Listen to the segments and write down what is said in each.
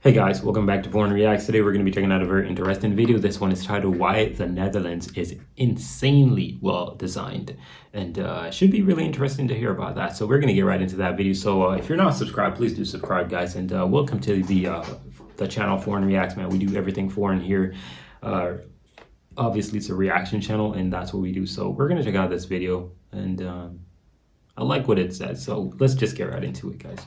Hey guys, welcome back to Foreign Reacts. Today we're going to be checking out a very interesting video. This one is titled Why the Netherlands is Insanely Well Designed, and should be really interesting to hear about that. So we're going to get right into that video. So if you're not subscribed, please do subscribe, guys, and welcome to the channel Foreign Reacts, man. We do everything foreign here. Obviously it's a reaction channel and that's what we do. So we're going to check out this video, and I like what it says. So let's just get right into it, guys.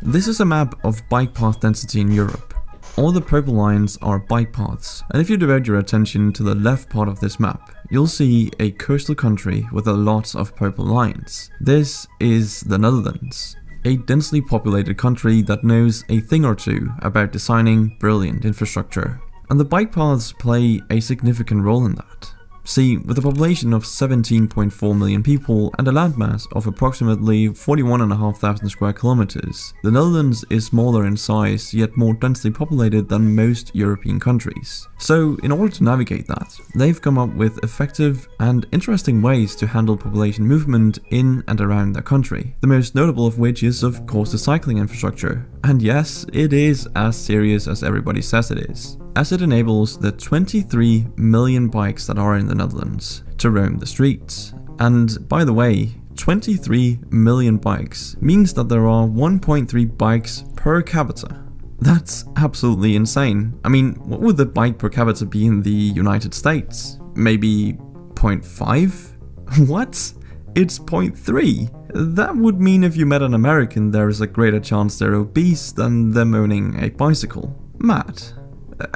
This is a map of bike path density in Europe. All the purple lines are bike paths, and if you divert your attention to the left part of this map, you'll see a coastal country with a lot of purple lines. This is the Netherlands, a densely populated country that knows a thing or two about designing brilliant infrastructure. And the bike paths play a significant role in that. See, with a population of 17.4 million people and a landmass of approximately 41,500 square kilometers, the Netherlands is smaller in size yet more densely populated than most European countries. So, in order to navigate that, they've come up with effective and interesting ways to handle population movement in and around their country. The most notable of which is, of course, the cycling infrastructure. And yes, it is as serious as everybody says it is, as it enables the 23 million bikes that are in the Netherlands to roam the streets. And by the way, 23 million bikes means that there are 1.3 bikes per capita. That's absolutely insane. I mean, what would the bike per capita be in the United States? Maybe 0.5? What? It's 0.3. That would mean if you met an American, there is a greater chance they're obese than them owning a bicycle. Mad.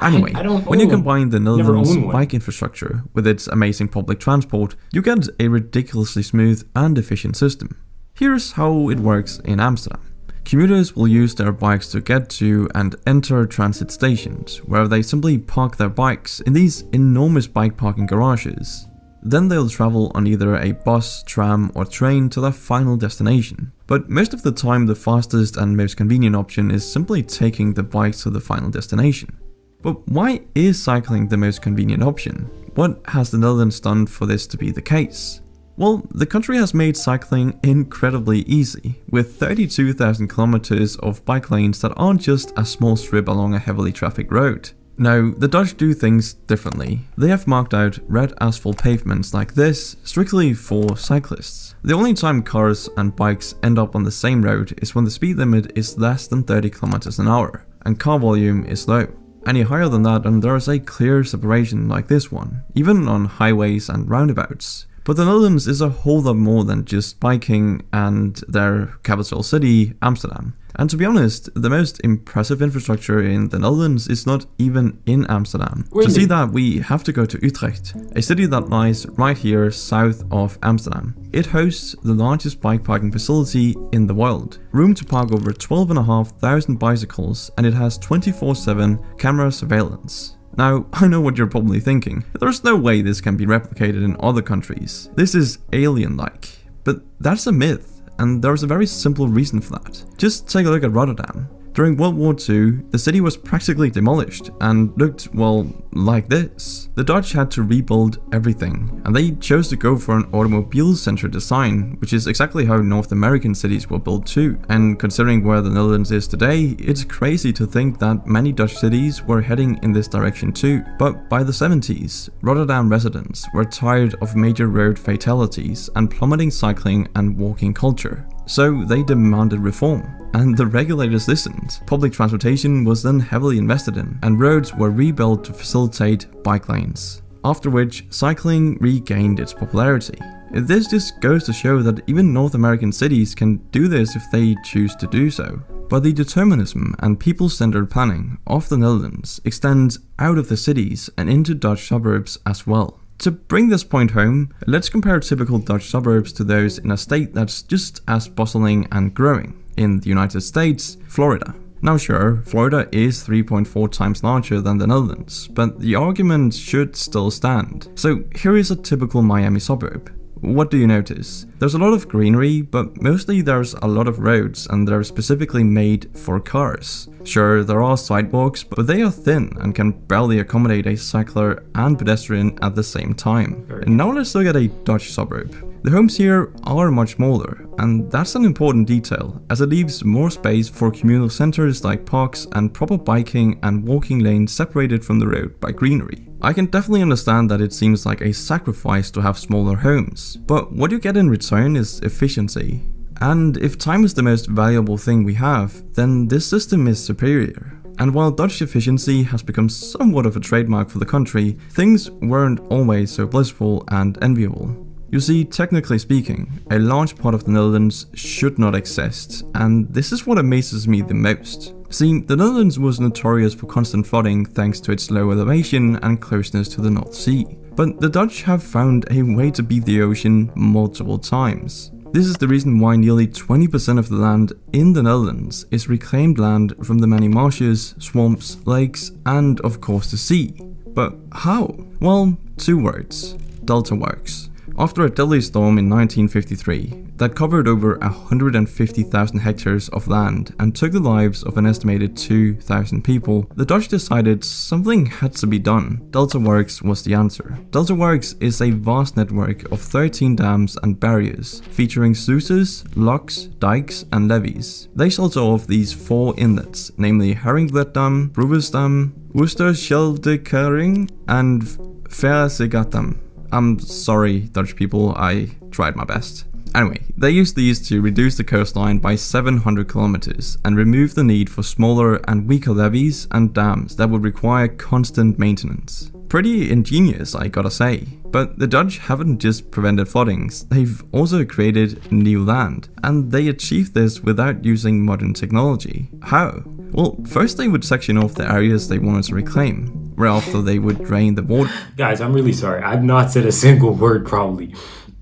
Anyway, when you combine the Netherlands' bike infrastructure with its amazing public transport, you get a ridiculously smooth and efficient system. Here's how it works in Amsterdam. Commuters will use their bikes to get to and enter transit stations, where they simply park their bikes in these enormous bike parking garages. Then they'll travel on either a bus, tram or train to their final destination. But most of the time the fastest and most convenient option is simply taking the bikes to the final destination. But why is cycling the most convenient option? What has the Netherlands done for this to be the case? Well, the country has made cycling incredibly easy, with 32,000 kilometers of bike lanes that aren't just a small strip along a heavily trafficked road. Now, the Dutch do things differently. They have marked out red asphalt pavements like this strictly for cyclists. The only time cars and bikes end up on the same road is when the speed limit is less than 30 kilometers an hour and car volume is low. Any higher than that and there is a clear separation like this one, even on highways and roundabouts. But the Netherlands is a whole lot more than just biking and their capital city, Amsterdam. And to be honest, the most impressive infrastructure in the Netherlands is not even in Amsterdam. To see that, we have to go to Utrecht, a city that lies right here south of Amsterdam. It hosts the largest bike parking facility in the world, room to park over 12,500 bicycles, and it has 24/7 camera surveillance. Now, I know what you're probably thinking. There's no way this can be replicated in other countries. This is alien-like. But that's a myth, and there's a very simple reason for that. Just take a look at Rotterdam. During World War II, the city was practically demolished and looked, well, like this. The Dutch had to rebuild everything, and they chose to go for an automobile-centered design, which is exactly how North American cities were built too. And considering where the Netherlands is today, it's crazy to think that many Dutch cities were heading in this direction too. But by the 70s, Rotterdam residents were tired of major road fatalities and plummeting cycling and walking culture. So they demanded reform, and the regulators listened. Public transportation was then heavily invested in, and roads were rebuilt to facilitate bike lanes. After which, cycling regained its popularity. This just goes to show that even North American cities can do this if they choose to do so. But the determinism and people-centered planning of the Netherlands extends out of the cities and into Dutch suburbs as well. To bring this point home, let's compare typical Dutch suburbs to those in a state that's just as bustling and growing. In the United States, Florida. Now sure, Florida is 3.4 times larger than the Netherlands, but the argument should still stand. So here is a typical Miami suburb. What do you notice? There's a lot of greenery, but mostly there's a lot of roads and they're specifically made for cars. Sure, there are sidewalks, but they are thin and can barely accommodate a cycler and pedestrian at the same time. And now let's look at a Dutch suburb. The homes here are much smaller, and that's an important detail as it leaves more space for communal centers like parks and proper biking and walking lanes separated from the road by greenery. I can definitely understand that it seems like a sacrifice to have smaller homes, but what you get in return is efficiency. And if time is the most valuable thing we have, then this system is superior. And while Dutch efficiency has become somewhat of a trademark for the country, things weren't always so blissful and enviable. You see, technically speaking, a large part of the Netherlands should not exist, and this is what amazes me the most. See, the Netherlands was notorious for constant flooding thanks to its low elevation and closeness to the North Sea. But the Dutch have found a way to beat the ocean multiple times. This is the reason why nearly 20% of the land in the Netherlands is reclaimed land from the many marshes, swamps, lakes, and of course the sea. But how? Well, 2 words: delta works. After a deadly storm in 1953 that covered over 150,000 hectares of land and took the lives of an estimated 2,000 people, the Dutch decided something had to be done. Delta Works was the answer. Delta Works is a vast network of 13 dams and barriers, featuring sluices, locks, dikes, and levees. They shelter off these 4 inlets, namely Haringvlietdam, Broersdam, Oosterscheldekering, and Verzegatam. I'm sorry, Dutch people, I tried my best. Anyway, they used these to reduce the coastline by 700 kilometers and remove the need for smaller and weaker levees and dams that would require constant maintenance. Pretty ingenious, I gotta say. But the Dutch haven't just prevented floodings, they've also created new land, and they achieved this without using modern technology. How? Well, first they would section off the areas they wanted to reclaim, whereafter they would drain the water. Guys, I'm really sorry. I've not said a single word probably.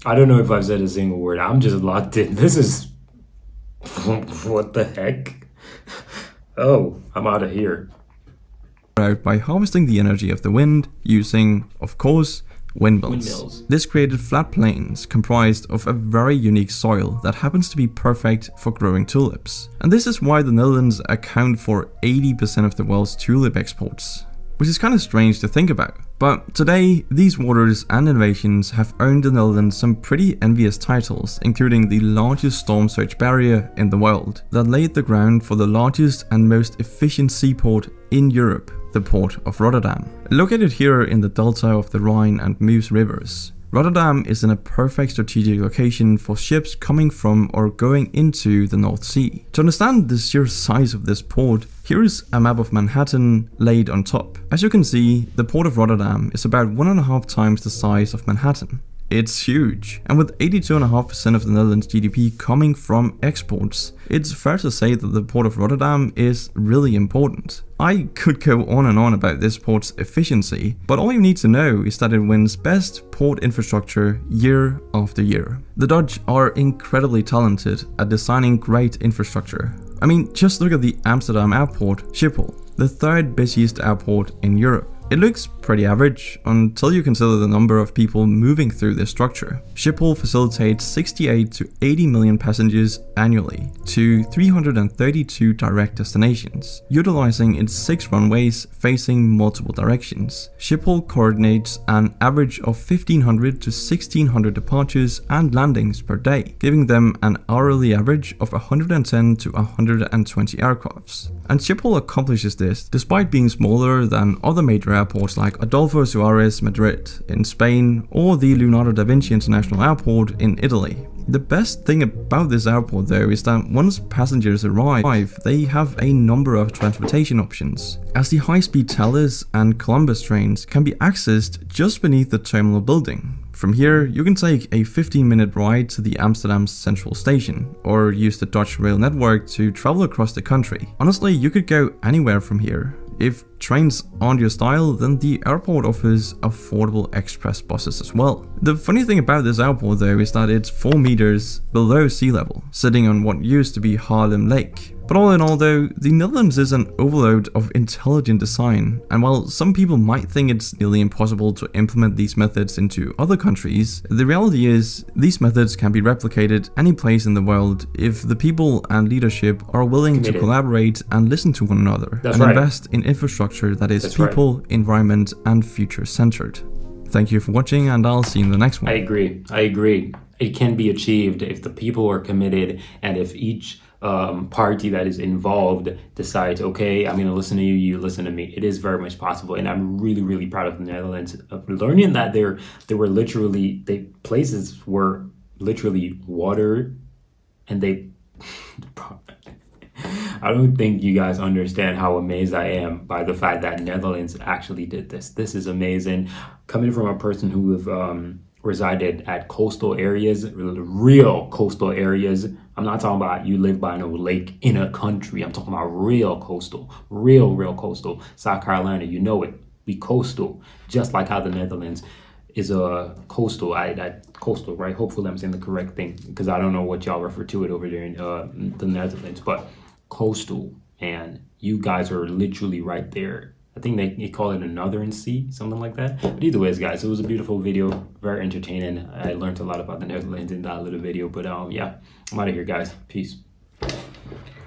I don't know if I've said a single word. I'm just locked in. This is... what the heck? Oh, I'm out of here. Out by harvesting the energy of the wind using, of course, windmills. This created flat plains comprised of a very unique soil that happens to be perfect for growing tulips. And this is why the Netherlands account for 80% of the world's tulip exports, which is kind of strange to think about. But today, these waters and innovations have earned the Netherlands some pretty envious titles, including the largest storm surge barrier in the world, that laid the ground for the largest and most efficient seaport in Europe, the port of Rotterdam. Located here in the delta of the Rhine and Meuse rivers, Rotterdam is in a perfect strategic location for ships coming from or going into the North Sea. To understand the sheer size of this port, here's a map of Manhattan laid on top. As you can see, the port of Rotterdam is about 1.5 times the size of Manhattan. It's huge, and with 82.5% of the Netherlands' GDP coming from exports, it's fair to say that the port of Rotterdam is really important. I could go on and on about this port's efficiency, but all you need to know is that it wins best port infrastructure year after year. The Dutch are incredibly talented at designing great infrastructure. I mean, just look at the Amsterdam airport, Schiphol, the 3rd busiest airport in Europe. It looks pretty average until you consider the number of people moving through this structure. Schiphol facilitates 68 to 80 million passengers annually to 332 direct destinations, utilizing its 6 runways facing multiple directions. Schiphol coordinates an average of 1,500 to 1,600 departures and landings per day, giving them an hourly average of 110 to 120 aircrafts. And Schiphol accomplishes this despite being smaller than other major airports like Adolfo Suarez Madrid in Spain or the Leonardo da Vinci International Airport in Italy. The best thing about this airport though is that once passengers arrive, they have a number of transportation options, as the high-speed Thalys and Columbus trains can be accessed just beneath the terminal building. From here, you can take a 15-minute ride to the Amsterdam Central Station, or use the Dutch rail network to travel across the country. Honestly, you could go anywhere from here. If trains aren't your style, then the airport offers affordable express buses as well. The funny thing about this airport though is that it's 4 meters below sea level, sitting on what used to be Haarlem Lake. But all in all though, the Netherlands is an overload of intelligent design, and while some people might think it's nearly impossible to implement these methods into other countries, the reality is these methods can be replicated any place in the world if the people and leadership are willing to collaborate and listen to one another invest in infrastructure that is people, environment, and future centered. Thank you for watching, and I'll see you in the next one. I agree. it can be achieved if the people are committed, and if each party that is involved decides, okay, I'm going to listen to you, you listen to me. It is very much possible, and I'm really, really proud of the Netherlands of learning that there were literally places were literally water, and they. I don't think you guys understand how amazed I am by the fact that Netherlands actually did this. This is amazing. Coming from a person who have resided at coastal areas, real coastal areas. I'm not talking about you live by no lake in a country. I'm talking about real coastal, real coastal. South Carolina, you know it. We coastal, just like how the Netherlands is a coastal. Coastal, right? Hopefully I'm saying the correct thing, because I don't know what y'all refer to it over there in the Netherlands, but coastal, and you guys are literally right there. I think they call it a northern sea, something like that. But either ways, guys, it was a beautiful video, very entertaining. I learned a lot about the Netherlands in that little video. But yeah, I'm out of here, guys. Peace.